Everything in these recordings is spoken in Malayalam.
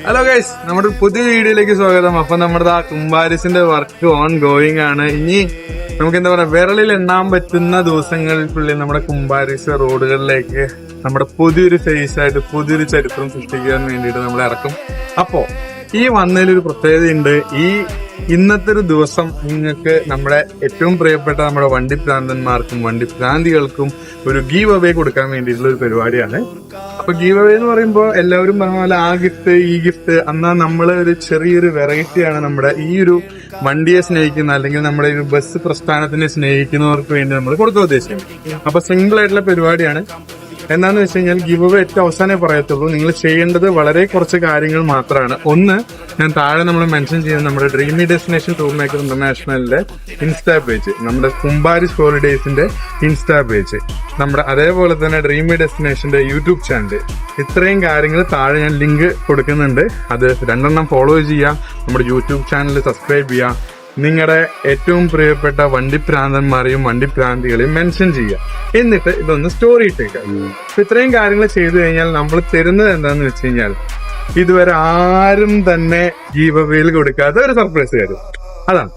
ഹലോ ഗൈസ്, നമ്മുടെ പുതിയ വീഡിയോയിലേക്ക് സ്വാഗതം. അപ്പൊ നമ്മുടെ കുംഭാരിസിന്റെ വർക്ക് ഓൺ ഗോയിങ് ആണ്. ഇനി നമുക്ക് എന്താ പറയാ, വിരളിൽ എണ്ണാൻ പറ്റുന്ന ദിവസങ്ങൾക്കുള്ളിൽ നമ്മുടെ കുംഭാരിസ് റോഡുകളിലേക്ക് നമ്മുടെ പുതിയൊരു ഫേസ് ആയിട്ട് പുതിയൊരു ചരിത്രം സൃഷ്ടിക്കാൻ വേണ്ടിയിട്ട് നമ്മൾ ഇറക്കും. അപ്പോ ഈ വന്നതിലൊരു പ്രത്യേകതയുണ്ട്. ഇന്നത്തെ ഒരു ദിവസം നിങ്ങൾക്ക് നമ്മുടെ ഏറ്റവും പ്രിയപ്പെട്ട നമ്മുടെ വണ്ടിപ്രാന്തന്മാർക്കും വണ്ടിപ്രാന്തികൾക്കും ഒരു ഗീവ് അവേ കൊടുക്കാൻ വേണ്ടിയിട്ടുള്ള ഒരു പരിപാടിയാണ്. അപ്പൊ ഗീവ് അവേ എന്ന് പറയുമ്പോൾ എല്ലാവരും പറഞ്ഞ പോലെ ആ ഗിഫ്റ്റ് ഈ ഗിഫ്റ്റ് എന്നാ നമ്മള് ഒരു ചെറിയൊരു വെറൈറ്റിയാണ് നമ്മുടെ ഈ ഒരു വണ്ടിയെ സ്നേഹിക്കുന്ന അല്ലെങ്കിൽ നമ്മുടെ ഒരു ബസ് പ്രസ്ഥാനത്തിനെ സ്നേഹിക്കുന്നവർക്ക് വേണ്ടി നമ്മൾ കൊടുക്കാൻ ഉദ്ദേശിക്കുന്നത്. അപ്പൊ സിംഗിൾ ആയിട്ടുള്ള പരിപാടിയാണ്. എന്താന്ന് വെച്ച് കഴിഞ്ഞാൽ ഗിവ് അവേ ഏറ്റവും അവസാനമേ പറയത്തുള്ളൂ. നിങ്ങൾ ചെയ്യേണ്ടത് വളരെ കുറച്ച് കാര്യങ്ങൾ മാത്രമാണ്. ഒന്ന്, ഞാൻ താഴെ നമ്മൾ മെൻഷൻ ചെയ്യുന്ന നമ്മുടെ ഡ്രീമി ഡെസ്റ്റിനേഷൻ ടൂർ മേക്കർ ഇന്റർനാഷണലിന്റെ ഇൻസ്റ്റാ പേജ്, നമ്മുടെ കുംഭാരിസ് ഹോളിഡേയ്സിന്റെ ഇൻസ്റ്റാ പേജ്, നമ്മുടെ അതേപോലെ തന്നെ ഡ്രീമി ഡെസ്റ്റിനേഷന്റെ യൂട്യൂബ് ചാനൽ, ഇത്രയും കാര്യങ്ങൾ താഴെ ഞാൻ ലിങ്ക് കൊടുക്കുന്നുണ്ട്. അത് 2 ഫോളോ ചെയ്യാം, നമ്മുടെ യൂട്യൂബ് ചാനൽ സബ്സ്ക്രൈബ് ചെയ്യാം, നിങ്ങളുടെ ഏറ്റവും പ്രിയപ്പെട്ട വണ്ടിപ്രാന്തന്മാരെയും വണ്ടിപ്രാന്തികളെയും മെൻഷൻ ചെയ്യുക, എന്നിട്ട് ഇതൊന്ന് സ്റ്റോറി ഇട്ടേക്കുക. ഇത്രയും കാര്യങ്ങൾ ചെയ്തു കഴിഞ്ഞാൽ നമ്മൾ തരുന്നത് എന്താന്ന് വെച്ച് കഴിഞ്ഞാൽ ഇതുവരെ ആരും തന്നെ ഗീവ് അവേയിൽ കൊടുക്കാത്ത ഒരു സർപ്രൈസ് കാര്യം. അതാണ്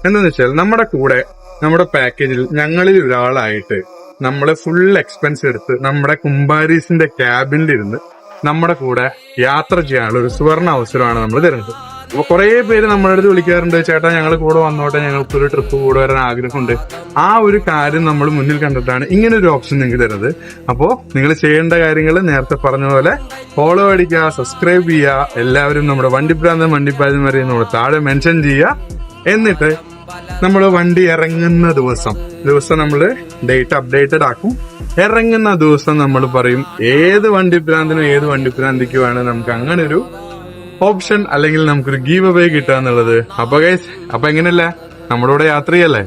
എന്താന്ന് വെച്ചാൽ നമ്മുടെ കൂടെ നമ്മുടെ പാക്കേജിൽ ഞങ്ങളിൽ ഒരാളായിട്ട് നമ്മള് ഫുൾ എക്സ്പെൻസ് എടുത്ത് നമ്മുടെ കുംഭാരീസിന്റെ ക്യാബിനിലിരുന്ന് നമ്മുടെ കൂടെ യാത്ര ചെയ്യാനുള്ള ഒരു സുവർണ അവസരമാണ് നമ്മൾ തരുന്നത്. അപ്പൊ കുറെ പേര് നമ്മുടെ അടുത്ത് വിളിക്കാറുണ്ട്, ചേട്ടാ ഞങ്ങൾ കൂടെ വന്നോട്ടെ, ഞങ്ങൾക്കൊരു ട്രിപ്പ് കൂടെ വരാൻ ആഗ്രഹമുണ്ട്. ആ ഒരു കാര്യം നമ്മൾ മുന്നിൽ കണ്ടിട്ടാണ് ഇങ്ങനെ ഒരു ഓപ്ഷൻ നിങ്ങൾക്ക് തരുന്നത്. അപ്പോ നിങ്ങൾ ചെയ്യേണ്ട കാര്യങ്ങൾ നേരത്തെ പറഞ്ഞ പോലെ ഫോളോ അടിക്കുക, സബ്സ്ക്രൈബ് ചെയ്യുക, എല്ലാവരും നമ്മുടെ വണ്ടിപ്രാന്തം വണ്ടിപ്പാതിമാരെ നമ്മുടെ താഴെ മെൻഷൻ ചെയ്യുക. എന്നിട്ട് നമ്മൾ വണ്ടി ഇറങ്ങുന്ന ദിവസം നമ്മൾ ഡേറ്റ് അപ്ഡേറ്റഡ് ആക്കും. ഇറങ്ങുന്ന ദിവസം നമ്മൾ പറയും ഏത് വണ്ടിപ്രാന്തിനും ഏത് വണ്ടിപ്രാന്തിക്കുമാണ് നമുക്ക് അങ്ങനെ ഒരു ഓപ്ഷൻ അല്ലെങ്കിൽ നമുക്കൊരു ഗീവ് അവേ കിട്ടുക എന്നുള്ളത്. അപ്പൊ ഗൈസ്, അപ്പൊ എങ്ങനെയല്ല നമ്മുടെ കൂടെ യാത്ര ചെയ്യല്ലേ?